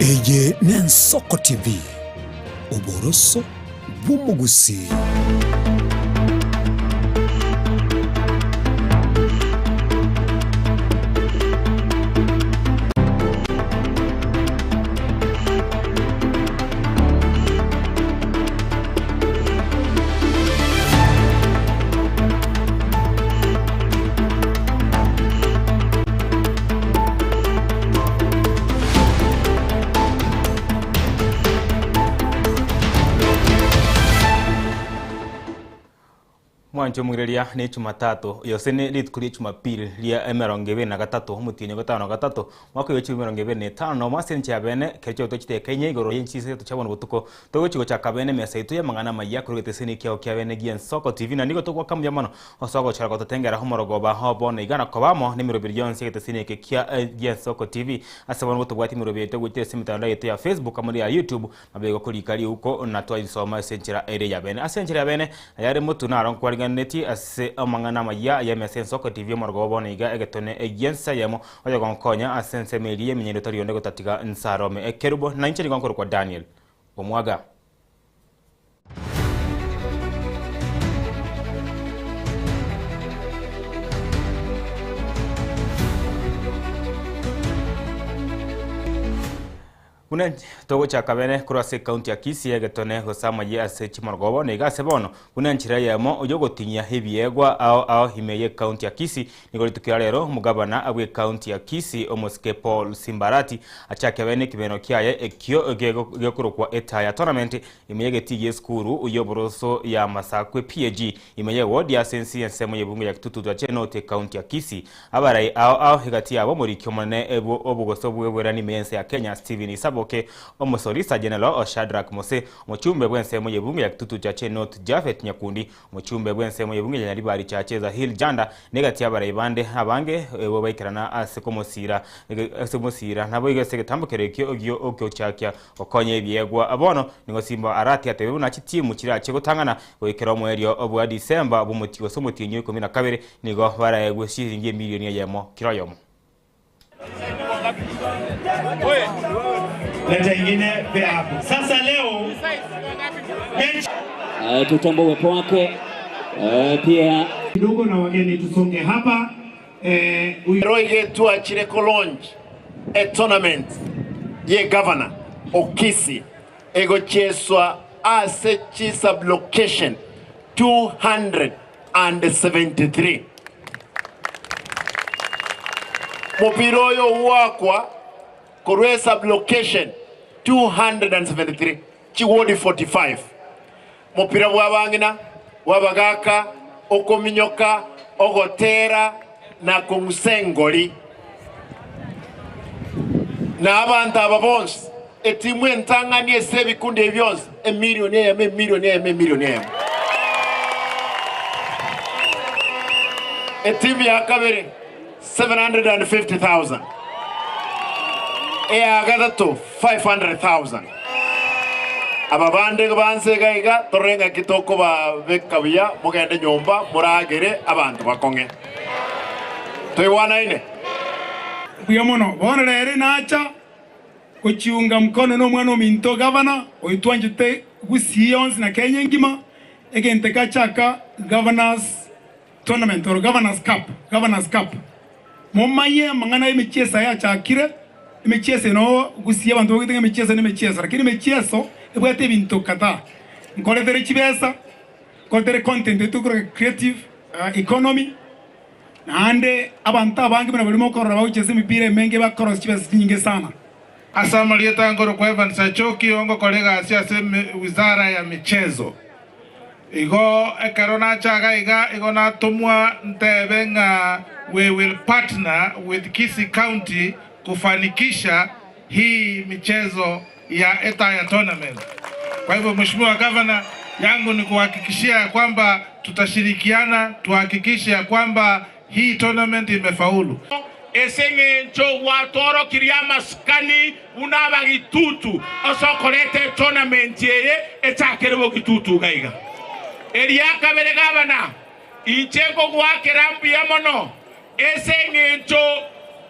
Eye n'Ensoko TV Oboroso bw'umugusi. Mwancho mwirelia ni Jumatatu yose ni litukuri Jumapili lia emerongebere na gatatu mutinyo gatano gatatu mwako yochi emerongebere ne tano masenche abene kecho tochite kenye igoro yenchise tuchabona butuko togochigo chakabene mesaitu ya mangana maya kurugete sini kyao kyabene gi Ensoko TV na nigo tokwa kamya mano osoko chara gotengera homorogoba hobono igana kobamo ni mirobiri yonse gete sini kya gi Ensoko TV asabona butubwati mirobiri togwite simitanda yete ya Facebook amuri ya YouTube mabego kulikali uko na twaisoma senchera ere yabene asenchera abene yare mutu na ron kwa neti ase amangana maya ya Ensoko TV morgobo niga egetone egensa yamo oya gonkonya asense melie minyendo tori onde gotatiga nsarome ekerubo na incheri gonkoro kwa Daniel Omwaga. Kuna togo chakabene kurase county ya Kisii egetone gosama ye ase chimorgobo nega sebono kuna nchira yamo oyogotinya hebiegwa ao himeye county ya Kisii nigolitukira rero mugabana abwe county ya Kisii Omoske Paul Simbarati achakabene kibeno kyaye ekyo gekurukwa etaya tournament imeye tiye skuru uyoboroso ya Masakwe PAG imeye ward ya sensi ensemo yebungu ya kitutu twa chenote county ya Kisii abarai ao hegati abo muri kyomone ebo obugoso bwebwera ni mense ya Kenya Steven Isabo Omosorisa General Oshadrak Mose Mochumbe bwensemo yebungu ya kitutu cha Chenot Jafet Nyakundi Mochumbe bwensemo yebungu ya Libari cha Cheza Hill Janda negati abarayibande abange bobaikirana asemosira nabo igese tambukerekyo ogyo chakya okonye ebyegwa abono ningo Simba arati atebe na chitimu kira chegotangana oikero mwerio obwa December bumuti wasomutinyo 12 nigo barayegwe shiringi milioni yemo kiroyomo. Leta ingine pia hapo. Sasa leo tutambua uwepo wake pia kidogo na wageni tusonge hapa Roige tu achireko launch a tournament ye governor Okisi ego cheswa asechi sublocation 273 Mopiroyo wakwa Korwe sublocation 273 chiwodi 45 mopira wabangina wabagaka okominyoka ogotera na konsengoli na abantu ababonse etimu entangani esebi kunde byonse emilioni ya etimu ya kabere 750,000 gatatu 500,000 ababande banse gaiga torenga kitoko ba bekabya mugende nyomba muragere abantu bakonge toywana ine kuyamono bonere nacha kuchiunga mkono no mwana minto governor oitwanjite gusions na Kenya ngima egente kachaka governors tournament or governors cup momaye mangana imichesa ya chakire imichezo no gusiya abantu bagitenga imichezo ni imichezo lakini imichezo ebwate bintu kata nkoletere chibesa koletere content to creative economy ande abantu abangi bana balimo korora bawucheze imipira menge bakora chibesa nyingi sana asama lieta ngoro kwa Evans Achoki ongo kolega asia wizara ya michezo igo ekarona chaga igo na tomwa ntebenga we will partner with Kisii County kufanikisha hii michezo ya etaya tournament. Kwa hivyo Mheshimiwa Governor, yangu ni kuhakikishia kwamba tutashirikiana tuhakikishe kwamba hii tournament imefaulu. Esenge ncho watoro kiriyama skani unaba gitutu osokorete tournament yeye etakerebo gitutu gaiga eria kabere gabana ichengo gwake rambi yamono esenge ncho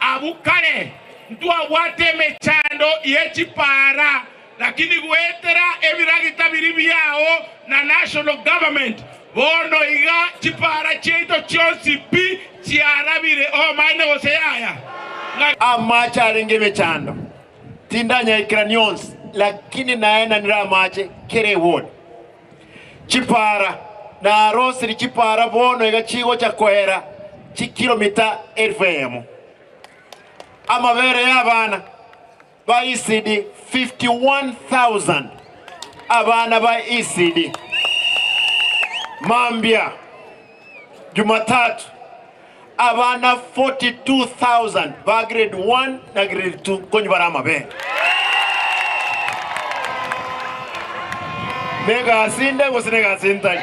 abukare ntua wateme chando yechipara lakini gwetera ebiragita biri yao na national government bono iga chipara cheito chonsi pi chiarabire o maine oseyaya amacha arengeme chando tindanya ikranions lakini naena niramache kere ward chipara na rosri chipara bono iga chigo cha kohera chi kilomita 1000 amabere y'abana ba ECD 51,000 abana ba ECD Mambia Jumatatu abana 42,000 ba grade 1 na grade 2 konyi barama be mega asinde gusine asinta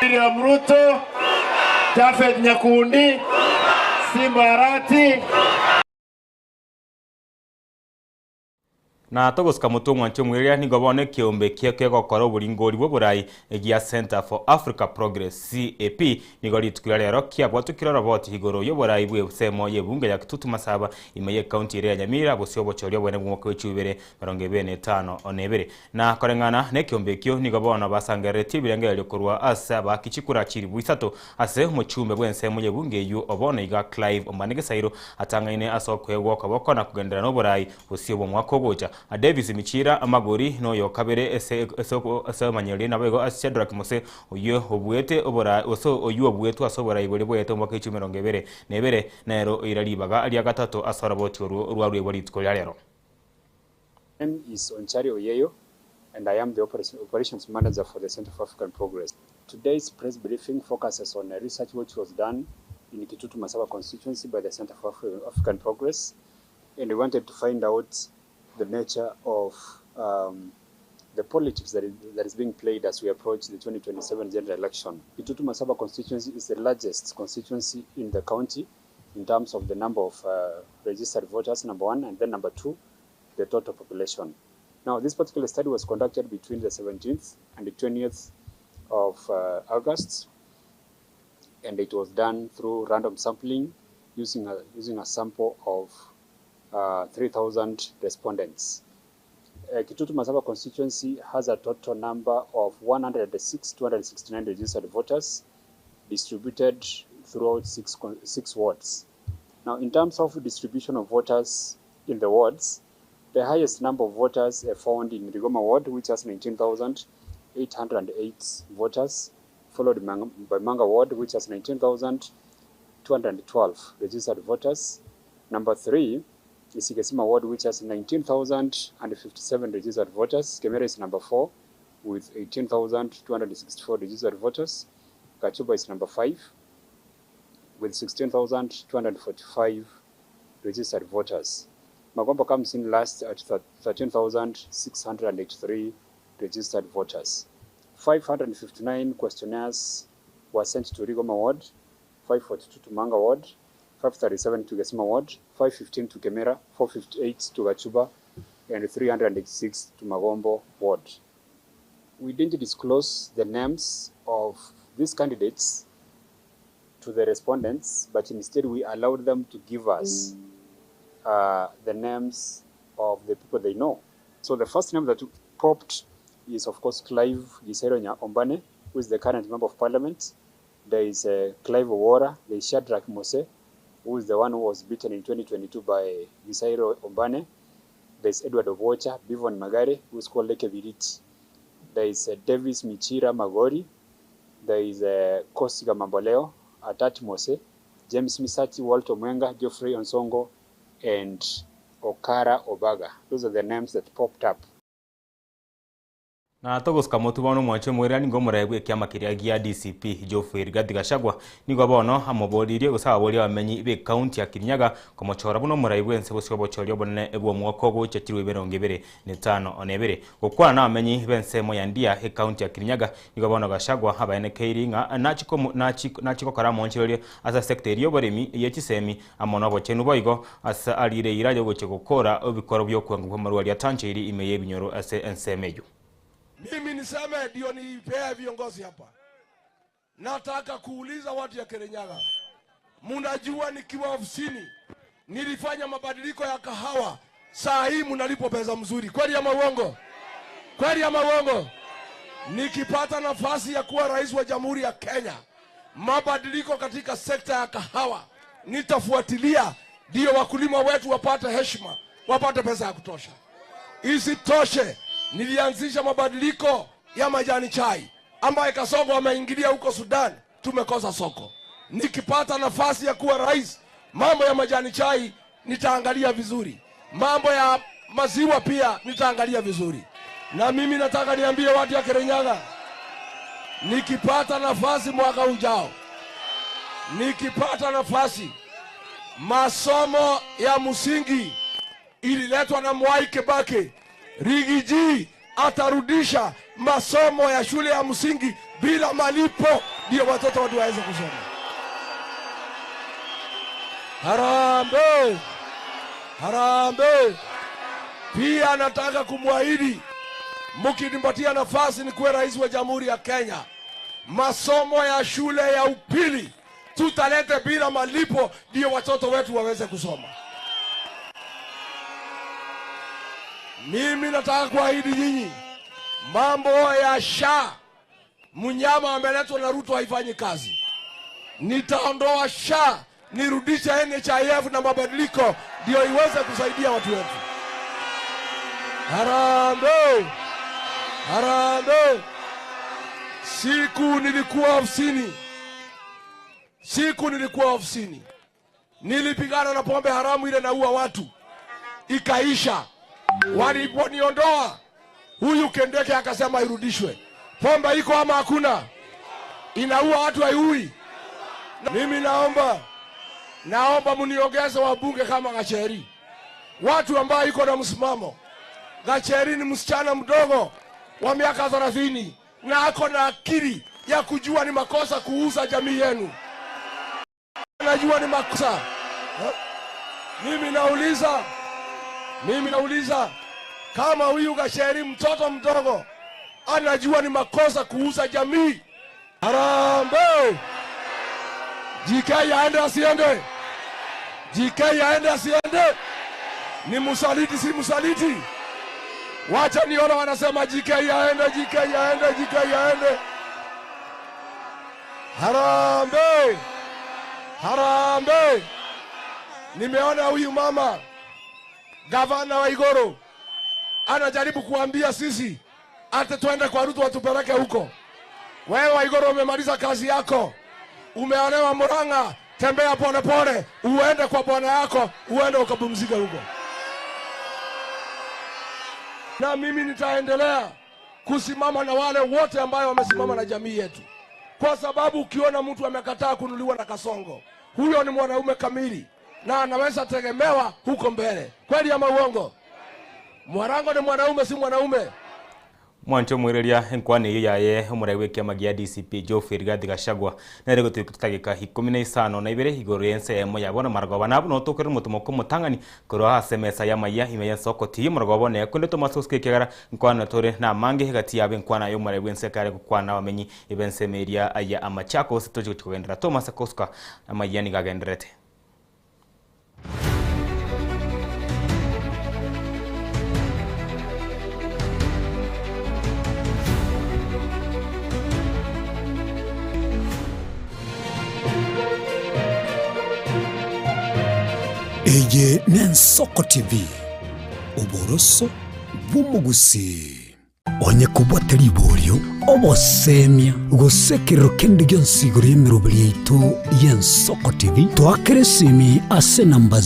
William Ruto Jafet Nyakundi Simbarati na togosika mutungwa nchomweria ni gobone kiombe kieke gokora buringori bwo burai egia Center for Africa Progress CAP ni gori tukira rero kia bwatu kira robot higoro yo burai bwe semo ye bunge ya Kitutu Masaba imeye county area ya Nyamira bosyo bochorio bwene bwoko wechubere 25 onebere na korengana ne kiombe kyo ni gobona basangereti birenge lyokorwa asa bakichikura chiri bwisatu ase muchumbe bwensemo ye bunge yu obona iga Clive Ombanege Sairo atangaine asokwegwa kaboko na kugendera no burai bosyo bwo mwako goja Davis Michira amagori no yo kabere ese manyeli na bego Shadrack Mose oyo obwete obora oso oyo obwetu asobora ibore bwete mwaka 2020 nebere nero iralibaga ali gatatu asora boti rwaruye bari tkoya lero. My name is Onchari Oyeyo and I am the operations manager for the Center for African Progress. Today's press briefing focuses on a research which was done in Kitutu Masaba constituency by the Center for African Progress, and we wanted to find out the nature of the politics that is being played as we approach the 2027 general election. Kitutu Masaba constituency is the largest constituency in the county in terms of the number of registered voters, number one, and then number two, the total population. Now, this particular study was conducted between the 17th and the 20th of August, and it was done through random sampling using a sample of 3,000 respondents. Kitutu Masaba constituency has a total number of 106,269 registered voters distributed throughout six wards. Now, in terms of distribution of voters in the wards, the highest number of voters are found in Rigoma ward, which has 19,808 voters, followed by Manga ward, which has 19,212 registered voters. Number 3 is Igesima ward, which has 19,057 registered voters. Kemera is number 4 with 18,264 registered voters. Kachuba is number 5 with 16,245 registered voters. Magomba comes in last at 13,683 registered voters. 559 questionnaires were sent to Rigoma ward, 542 to Manga ward, 537 to Gesima ward, 515 to Kemera, 458 to Gachuba, and 386 to Magombo ward. We didn't disclose the names of these candidates to the respondents, but instead we allowed them to give us the names of the people they know. So the first name that popped is, of course, Clive Giseiro Ombane, who is the current member of parliament. There is Clive Owora, there is Shadrack Mose, who is the one who was beaten in 2022 by Giseiro Ombane. There is Edward Owocha, Bivon Magare, who is called Leke Viriti. There is Davis Michira Magori. There is Kosiga Mamboleo, Atati Mose, James Misati, Walter Mwenga, Geoffrey Onsongo, and Okara Obaga. Those are the names that popped up. Na togosika mutubano mwacho mwera ningo murebwe kiama kiria gia DCP Geoffrey Rigathi Gachagua nigo bono amobodirie gusaba bori bamenyi be county ya Kirinyaga komochora buno muraibwe nse bosyo bochorio bonne ebwo mwako gochekirwe 25 onebere gukwana na amenyi bensemo yandia e county ya Kirinyaga nigo bono Gachagua abaene keiringa nachiko kara monchirorie asa sector yo boremi yechisemi amono bochenu boigo asa alire iraje goche gukora obikoro byo kwenga marwali atanchiri imeye binyoro ase ensemeyo. Mimi niseme ndio nipea viongozi hapa. Nataka kuuliza watu ya Kirinyaga. Mnajua nikiwa ofisini nilifanya mabadiliko ya kahawa. Saa hii mnalipo pesa mzuri. Kweli ama uongo? Kweli ama uongo? Nikipata nafasi ya kuwa rais wa Jamhuri ya Kenya, mabadiliko katika sekta ya kahawa nitafuatilia, ndio wakulima wetu wapate heshima, wapate pesa ya kutosha. Isitoshe, nilianzisha mabadiliko ya majani chai ambaye Kasongo ameingilia huko Sudan, tumekosa soko. Nikipata nafasi ya kuwa rais, mambo ya majani chai nitaangalia vizuri, mambo ya maziwa pia nitaangalia vizuri. Na mimi nataka niambie watu ya Kirinyaga, nikipata nafasi mwaka ujao, nikipata nafasi, masomo ya msingi ililetwa na Mwai Kibaki, Rigiji atarudisha masomo ya shule ya msingi bila malipo, ndio watoto watu waweze kusoma. Harambee! Harambee! Pia nataka kumwahidi, mkinipatia nafasi nikuwe rais wa Jamhuri ya Kenya, masomo ya shule ya upili tutalete bila malipo, ndio watoto wetu waweze kusoma. Mimi nataka kuahidi nyinyi, mambo ya SHA, mnyama ameletwa na Ruto haifanyi kazi. Nitaondoa SHA, nirudishe NHIF na mabadiliko, ndio iweze kusaidia watu wetu. Harambee! Harambee! Siku nilikuwa ofisini, nilipigana na pombe haramu ile naua watu, ikaisha. Waliponiondoa, huyu Kendeke akasema irudishwe. Pombe iko ama hakuna? Inaua watu, haiui. Mimi naomba mniongeze wabunge kama Gacheri, watu ambao iko na msimamo. Gacheri ni msichana mdogo wa miaka 30 na ako na akili ya kujua ni makosa kuuza jamii yenu. Anajua ni makosa. Mimi nauliza kama huyu Gacheri mtoto mdogo anajua ni makosa kuuza jamii. Harambee! JK yaende asiende? JK yaende asiende? Ni msaliti si msaliti? Wacha niona wanasema JK yaende, JK yaende, JK yaende. Harambee! Harambee! Nimeona huyu mama gavana wa Igoro anajaribu kuambia sisi ate tuende kwa Ruto watupeleke huko. Wewe wa Igoro umemaliza kazi yako, umeonewa Murang'a, tembea pole pole, uende kwa bwana yako, uende ukapumzike huko. Na mimi nitaendelea kusimama na wale wote ambao wamesimama na jamii yetu, kwa sababu ukiona mtu amekataa kunuliwa na Kasongo, huyo ni mwanaume kamili na anaweza tegemewa huko mbele. Kweli ama uongo? Mwarango ni mwanaume si mwanaume? Mwancho mwireria enkwani yaye umuraiwe kia magia DCP Geoffrey Rigathi Gachagua na rego tutagika 15 na ibere igoro yense emo yabona margoba nabo no tokere mutumoko mutangani koro hasemesa ya maya imeya soko ti margoba ne kunde to masoske kegara nkwana tore na mange hagati yabe nkwana yo muraiwe yense kare kwana bamenyi ibense meria aya amachako sitoje kugendera Thomas Koska amaya ni gagenderete. Eye Nensoko TV uboroso bumugusi onye kubwateri iborio obosemia gusekero kendi gyonsigoro yemirobiri yaitu y'Ensoko TV twakeresimi ase namba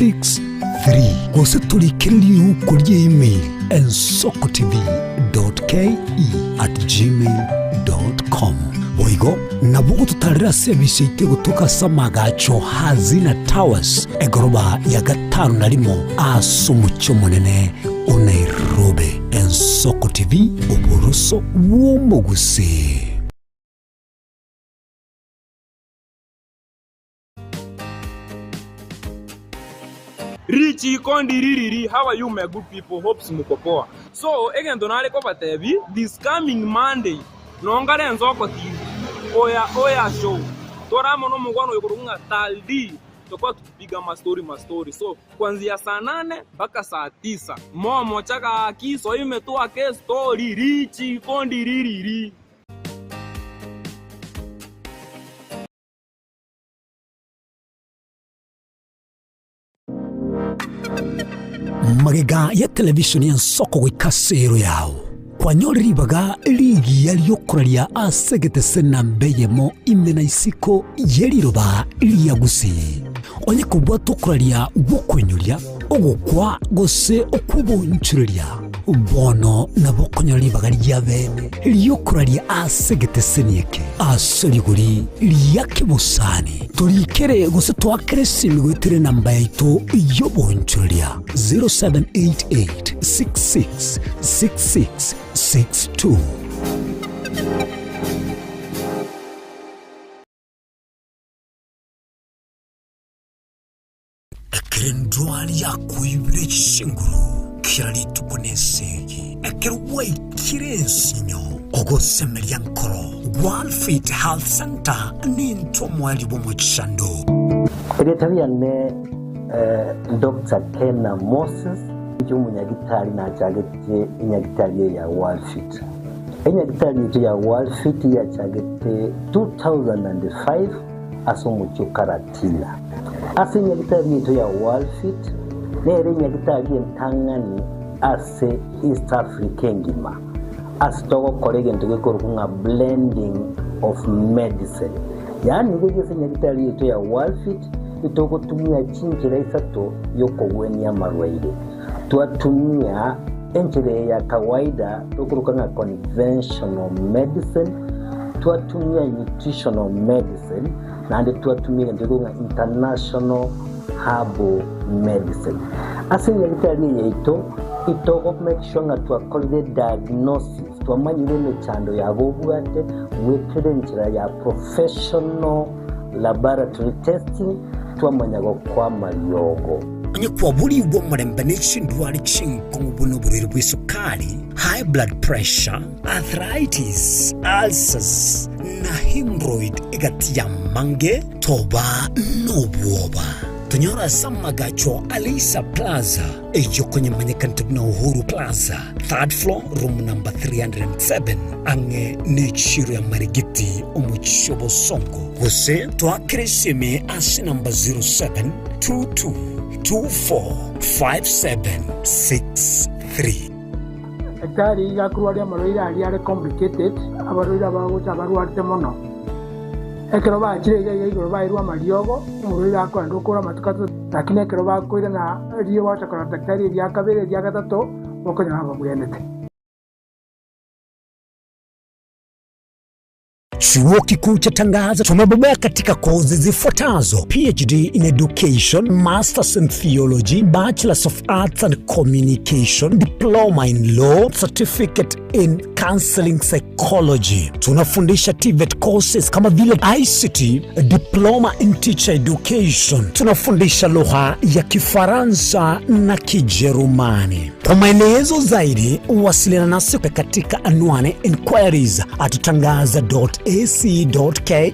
0788666663 gose tulikiriri uko email ensokotv.ke@gmail.com boigo nabugo tutarira service ite gutuka samagacho hazina towers egoroba ya 5 na limo asumucho munene o Nairobi. Ensoko TV uboroso w'umugusi. Richi kondi ririri, how are you my good people? Hopes mukopoa. So again donale ko batebi this coming Monday nongare nzoko TV oya show toramo no mugwano yokurunga taldi tokwa tupiga mastori so kuanzia saa 8 mpaka saa 9 momo chaka kiso imetua ke story richi kondi ririri magega ya televishoni ya nsoko gwikasero yao kwanyoriribaga ligi yaliyokuraria asegete sena mbeyemo imena isiko yeriroba liyagusi onye kubwa tukuraria gukwenyuria ogukwa gose okubunchuria bono nabo konyoribaga lyabene liyokuraria asegete senieke asoriguri liyakibusani turikere gose twakere simigwitire namba yaitu yobunchuria 0788666662 Ekerendwali ya kuibire chinguru kirali tukunesegi ekerwai kirensinyo ogosemeria nkoro World Fit Health Center ninto mwali bomuchando Eretavia ne Dr. Kena Moses umunyagitari na chagete inyagitari ya World Fit inyagitari ya World Fit ya chagete 2005 asomucho karatila asinya gitari ya World Fit nere gitari ntangani ase East Africa ngima asitogo kolege ntugekorunga blending of medicine yani ngegese gitari ya World Fit itoko tumia chinjira isato yoko weni ya marwaide tuatumia enjire ya kawaida tukurukanga conventional medicine tuatumia nutritional medicine na tuatumia ndugunga international herbal medicine asinya gitari yeito itoko make sure nga tuakolide diagnosis tuamanyire mechando yabo bwate wekere njira ya professional laboratory testing tuamanyago kwa malyogo Nye kwa buli ubo mrembe ndwali chinkongu buno buriri bwisukari, high blood pressure, arthritis, ulcers, na hemorrhoid egati ya mange, toba nobuoba. Tunyora samagacho Alisa Plaza, ejo kwenye manyekantu na Uhuru Plaza, 3rd floor, room number 307, ange nichiru ya marigiti umuchobo songo. Huse, tuakirisime asi number 0722 245763. Ekari yakurwaria maroira ari complicated abaroira bagucha barwarte mono ekero bakire igoro bairwa mariogo umuroira akwanda ukura matukato lakini ekero bakwira na riyo watakora daktari ya kabere ya gatatu bokonya babuyenete. Chuo Kikuu cha Tangaza tumebobea katika kozi zifuatazo: PhD in Education, Masters in Theology, Bachelors of Arts and Communication, Diploma in Law, Certificate in Counseling Psychology. Tunafundisha TVET courses kama vile ICT, Diploma in Teacher Education. Tunafundisha lugha ya Kifaransa na Kijerumani. Kwa maelezo zaidi, wasiliana nasi katika anwani inquiries@tangaza.ac.ke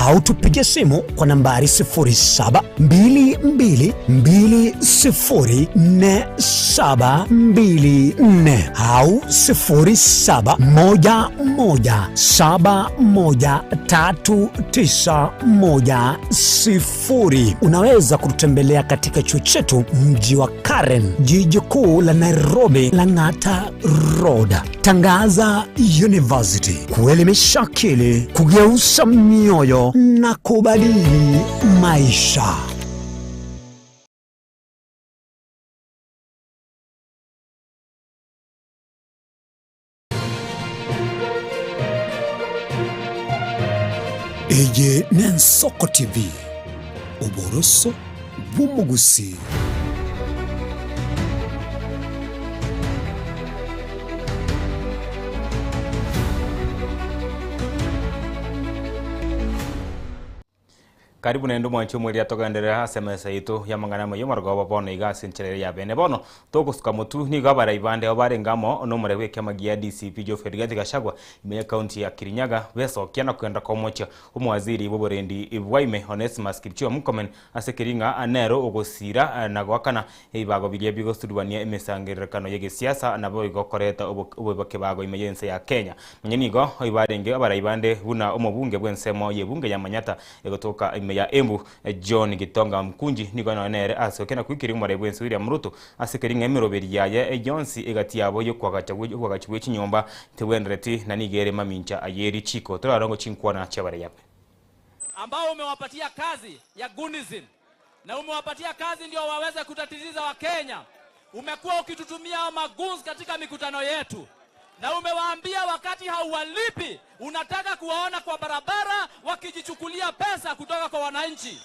au tupige simu kwa nambari 0722204724 au 0711713910. Unaweza kututembelea katika chuo chetu mji wa Karen, jiji kuu la Nairobi, Lang'ata Road. Tangaza University, kuelimisha akili, kugeuza mioyo na kubadili maisha. Ege Nensoko TV, uboroso bw'umugusi. Karibu na ndo mwancho mweli atoganderera SMS itu ya mangana mo yomargo bono igasi nchere ya bene bono tokusuka mutu ni gabara ibande obare ngamo no murewe kamagia DCP jo Ferdinand Gachagua ime county ya Kirinyaga beso kiana kwenda komocha umwaziri boborendi ibwaime Onesimus Kipchumba Murkomen asekiringa anero ogosira na gwakana ibago bilie bigo studwania emesangirekano yege siasa nabo igokoreta oboke bago imeyense ya Kenya nyenigo ibarenge abara ibande buna omubunge bwensemo yebunge ya Manyata egotoka ya Embu John Gitonga Mkunji niko na nere asokena kwikiri mu Rebwensi William Ruto asekeringa emiroberi yaye Jonsi egatiabo yo kwagachwe chinyomba tewendreti na nigere mamincha ayeri chiko turarongo chinkwana chabare yape ambao umewapatia kazi ya Gunism na umewapatia kazi ndio waweze kutatiza wa Kenya. Umekuwa ukitutumia magunzi katika mikutano yetu na umewaambia wakati hauwalipi unataka kuwaona kwa barabara wakijichukulia pesa kutoka kwa wananchi.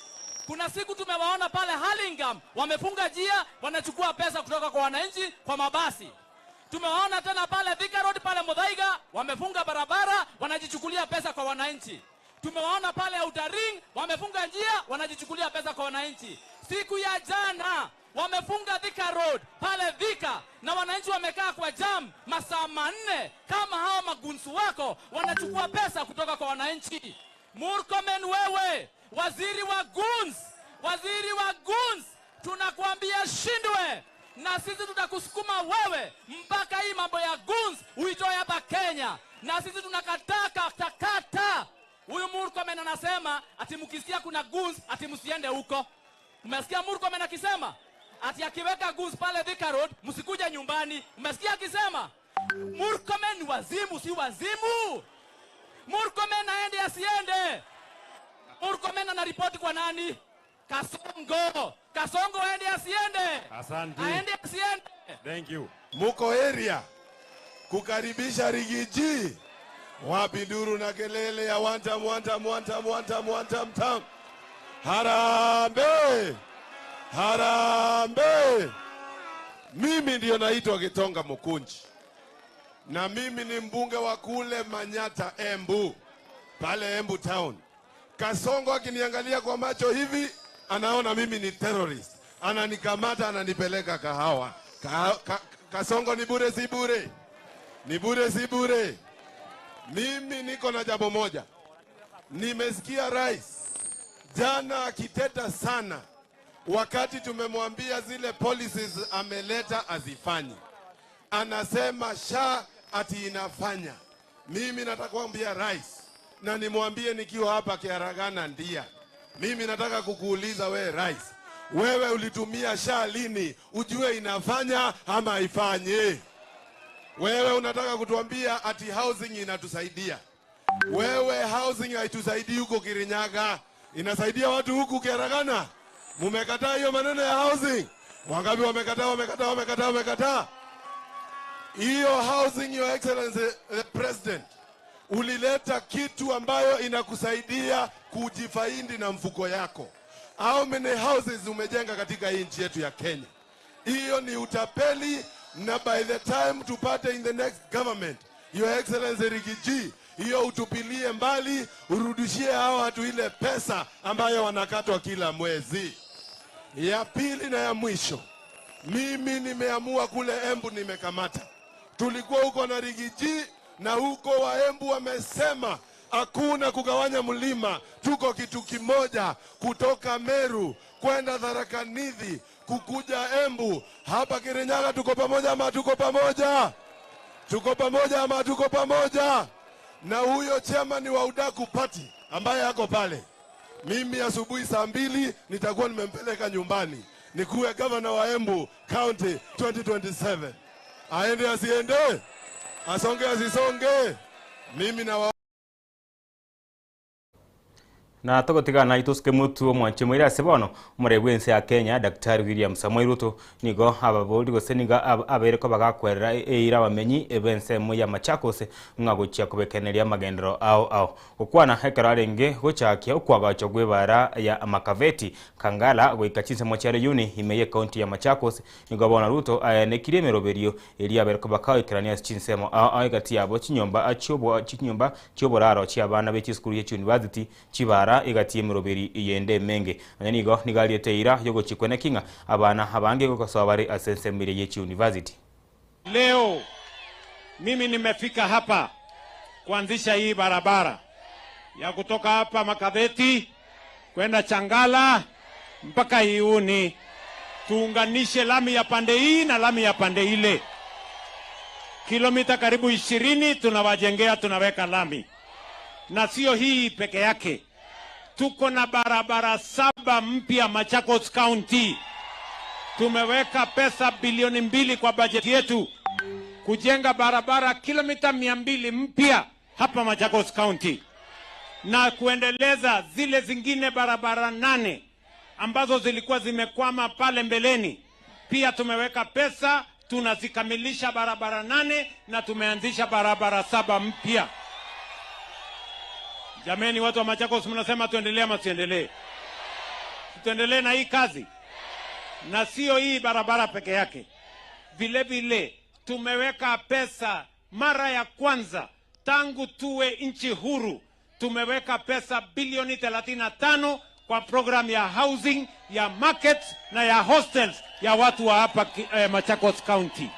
Kuna siku tumewaona pale Hurlingham wamefunga njia wanachukua pesa kutoka kwa wananchi kwa mabasi. Tumewaona tena pale Thika Road pale Muthaiga wamefunga barabara wanajichukulia pesa kwa wananchi. Tumewaona pale Outer Ring wamefunga njia wanajichukulia pesa kwa wananchi. Siku ya jana wamefunga Thika Road pale Thika na wananchi wamekaa kwa jam masaa 4 kama hawa magunsu wako wanachukua pesa kutoka kwa wananchi. Murkomen wewe waziri wa guns tunakuambia shindwe na sisi tutakusukuma wewe mpaka hii mambo ya guns uitoe hapa Kenya na sisi tunakataa katakata. Huyu Murkomen anasema ati mkisikia kuna guns ati msiende huko. Umesikia Murkomen akisema ati akiweka guns pale Thika Road msikuja nyumbani. Umesikia akisema Murkomen ni wazimu si wazimu? Murkomen aende asiende? Murkomen anaripoti kwa nani? Kasongo aende asiende? Asante. Aende asiende? Thank you. Muko area kukaribisha Rigiji. Wapi nduru na kelele ya one time. Harambe. Mimi ndio naitwa Gitonga Mkunji. Na mimi ni mbunge wa kule Manyata Embu. Pale Embu town. Kasongo akiniangalia kwa macho hivi anaona mimi ni terrorist. Ananikamata ananipeleka Kahawa. Kasongo ni bure si bure. Ni bure si bure. Mimi niko na jambo moja. Nimesikia rais jana akiteta sana wakati tumemwambia zile policies ameleta azifanyi. Anasema SHA ati inafanya. Mimi nataka kuambia rais na nimwambie nikiwa hapa Kiaragana ndia. Mimi nataka kukuuliza we rais. Wewe ulitumia SHA lini ujue inafanya ama haifanye? Wewe unataka kutuambia ati housing inatusaidia. Wewe housing haitusaidii huko Kirinyaga. Inasaidia watu huku Kiaragana. Mumekataa hiyo maneno ya housing. Wangapi wamekataa? Hiyo housing, your excellency the president, ulileta kitu ambayo inakusaidia kujifaidi na mfuko yako. How many houses umejenga katika hii nchi yetu ya Kenya? Hiyo ni utapeli, na by the time tupate in the next government, your excellency Rigiji, hiyo utupilie mbali, urudishie hao watu ile pesa ambayo wanakatwa kila mwezi. Ya pili na ya mwisho, mimi nimeamua kule Embu nimekamata. Tulikuwa huko na Rigiji na huko wa Embu wamesema hakuna kugawanya mlima. Tuko kitu kimoja kutoka Meru kwenda Tharaka Nithi kukuja Embu. Hapa Kirinyaga tuko pamoja ama tuko pamoja? Tuko pamoja ama tuko pamoja? Na huyo chairman wa Udaku Party ambaye yako pale, mimi asubuhi saa 2 nitakuwa nimempeleka nyumbani nikuwe governor wa Embu County 2027. Aende asiende? Asonge asisonge? Mimi na na togotigana ituske mutu omwanche mwira sebono murebwense ya Kenya Daktari William Samoei Ruto nigo ababodi goseniga abereko bagakwerera eira bamenyi ebense mu ya Machakos ngagochia kubekeneria magendero ao okwana hekera arenge gochakia okwagacho gwebara ya Makaveti Kangala goikachinse mochare yuni imeye county ya Machakos nigo bona Ruto ayanekire meroberio eri abereko bakaikrania chinsemo ao gati yabo chinyomba achobo chinyomba choboraro chi abana be chiskuru ye university chibara chipara igatie miroberi yende menge anyanigo nigaliete ira yogo chikwene kinga abana abange gokosobari asensembire yechi university. Leo mimi nimefika hapa kuanzisha hii barabara ya kutoka hapa Makadeti kwenda Changala mpaka Iuni, tuunganishe lami ya pande hii na lami ya pande ile. Kilomita karibu 20 tunawajengea, tunaweka lami. Na sio hii peke yake, tuko na barabara 7 mpya Machakos County. Tumeweka pesa bilioni 2 kwa bajeti yetu kujenga barabara kilomita 200 mpya hapa Machakos County, na kuendeleza zile zingine barabara 8 ambazo zilikuwa zimekwama pale mbeleni. Pia tumeweka pesa, tunazikamilisha barabara 8 na tumeanzisha barabara 7 mpya. Jameni, watu wa Machakos, mnasema tuendelee ama tuendelee? Tuendelee na hii kazi. Na sio hii barabara peke yake, vile vile tumeweka pesa mara ya kwanza tangu tuwe nchi huru. Tumeweka pesa bilioni 35 kwa program ya housing, ya markets na ya hostels ya watu wa hapa Machakos County.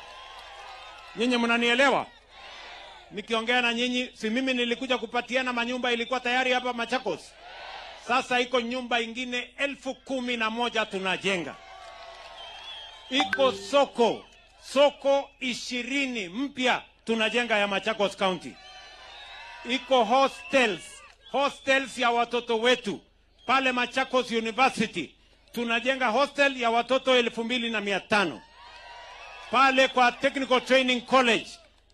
Nyinyi mnanielewa? Nikiongea na nyinyi, si mimi nilikuja kupatiana manyumba, ilikuwa tayari hapa Machakos. Sasa iko nyumba ingine 11,000 tunajenga. Iko soko 20 mpya tunajenga ya Machakos County. Iko hostels ya watoto wetu pale Machakos University. Tunajenga hostel ya watoto 2,500. Pale kwa Technical Training College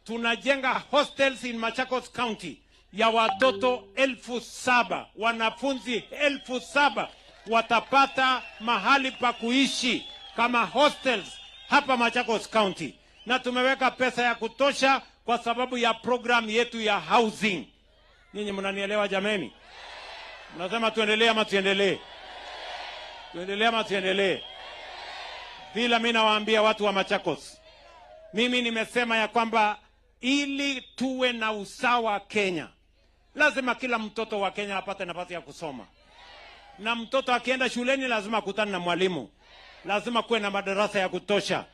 tunajenga hostels in Machakos County ya watoto 7,000. Wanafunzi 7,000 watapata mahali pa kuishi kama hostels hapa Machakos County. Na tumeweka pesa ya kutosha kwa sababu ya program yetu ya housing. Nyinyi mnanielewa jameni? Mnasema tuendelee ama tuendelee? Tuendelee ama tuendelee? Bila mimi nawaambia watu wa Machakos, mimi nimesema ya kwamba ili tuwe na usawa Kenya, lazima kila mtoto wa Kenya apate nafasi ya kusoma. Na mtoto akienda shuleni lazima akutane na mwalimu. Lazima kuwe na madarasa ya kutosha.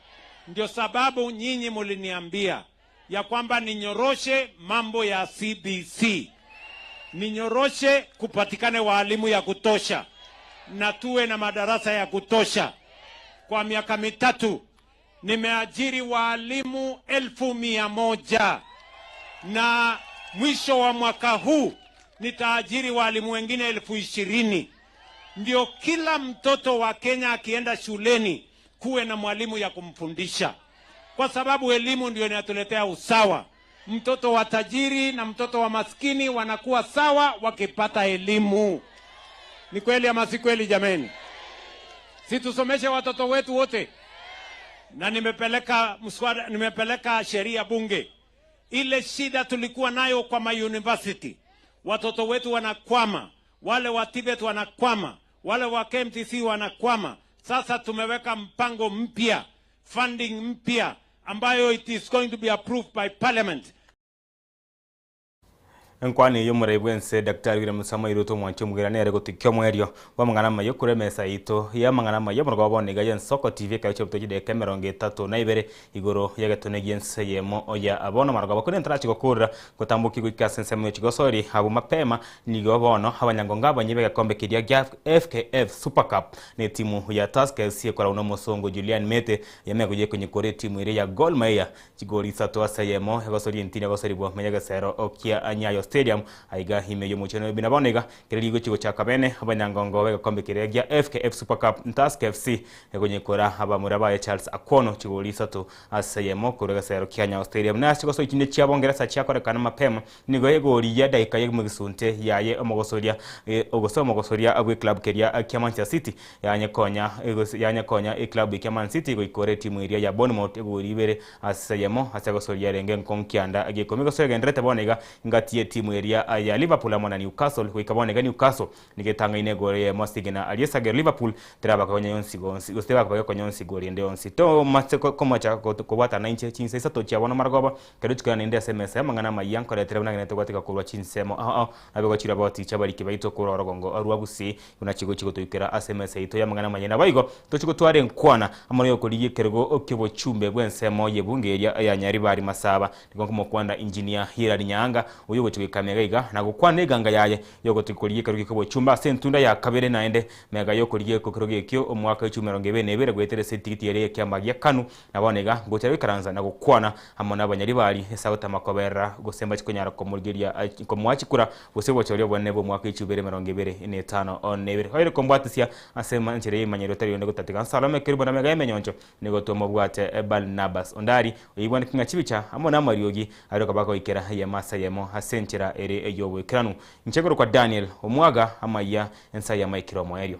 Ndio sababu nyinyi muliniambia ya kwamba ninyoroshe mambo ya CBC. Ninyoroshe kupatikane walimu ya kutosha na tuwe na madarasa ya kutosha. Kwa miaka mitatu nimeajiri walimu 1,100 na mwisho wa mwaka huu nitaajiri walimu wengine 20,000. Ndio kila mtoto wa Kenya akienda shuleni kuwe na mwalimu ya kumfundisha, kwa sababu elimu ndio inatuletea usawa. Mtoto wa tajiri na mtoto wa maskini wanakuwa sawa wakipata elimu. Ni kweli ama si kweli jameni? Si tusomeshe watoto wetu wote? Na nimepeleka sheria bunge. Ile shida tulikuwa nayo kwa university, watoto wetu wanakwama, wale wa Tibet wanakwama, wale wa KMTC wanakwama. Sasa tumeweka mpango mpya, funding mpya ambayo it is going to be approved by parliament. Nkwani yo murebwense Dr. William Samoei Ruto mwancho mugiranere gutikyo mwerio wa mangana mayo kuremesa ito ya mangana mayo murwabone gayen Soko TV kacho btojide kamera 32 igoro yagatonegyense yemo oya abono marwaba kune ntrachi gukura gutambuki gwikasense mu kigosori habu mapema nigo bono abanyangonga abanyibe gakombe kidia gya FKF Super Cup ne timu ya Tusker FC kwa uno musongo Julian Mete yamekuye kwenye kore timu ile ya Gor Mahia kigori 3 asayemo gosori ntine gosori bwo menyaga sero okia anyayo Stadium aiga himeyo mucheno binabonega kiriligo chigo cha Kabene abanyangongo wega kombe kiregia FKF Super Cup Tusker FC kwenye kora aba muraba ya Charles Akono chigoli 3 asayemo kurega sero Kianya Stadium na chigo so ikinde cha bongereza cha kore kana mapema nigo yegori ya daika yemugisunte yaye omogosoria ogosoria abwe club keria kia Manchester City yanye konya club kia Man City go ikore timu iria ya Bournemouth egori ibere asayemo asagosoria renge nkonkianda agikomego so gendrete bonega ngatie timu area ya Liverpool amona Newcastle kuikaboneka Newcastle nigetanga inego ya Mosigina aliyesaga Liverpool teraba kwa nyonsi gonsi usteba kwa nyonsi gori nde onsi to mateko komacha ko bata 90 chinse sato cha wana margoba keduka nende SMS amangana mayanko le terabana ngene tokwatika kulwa chinsemo abego chira boti chabari kibaito ko rogongo arwabusi kuna chigo tuyikera SMS ito yamangana manyena baigo tochiko tware nkwana amano yokoliye kergo okibo chumbe bwensemo yebunge ya Nyaribari Masaba ndikonko mokwanda engineer Hilary Nyanga uyogo chikamega iga na gukwana iganga yaye yogo tukoliye kergo kibo chumba sentunda ya kabere naende mega yokoliye ko kergo kyo omwaka 2022 gwetere setikiti yere kyamagia kanu nabonega gotera bikaranza na gukwana amona abanyaribari esauta makobera gusemba chikonyara ko murgeria ko mwachikura busebo cholyo bone bo mwaka 2025 onebere hoire kombatisia asema nchire manyero tari yonde gutatika salame kiribo na mega yemenyoncho nigotomo bwate Barnabas Ondari uyibone kinga chibicha amona mariogi ariko bako ikera ya masa yemo hasenchira ere eyobo ikranu nchegoro kwa Daniel omwaga amaya ensa ya Mike Romo erio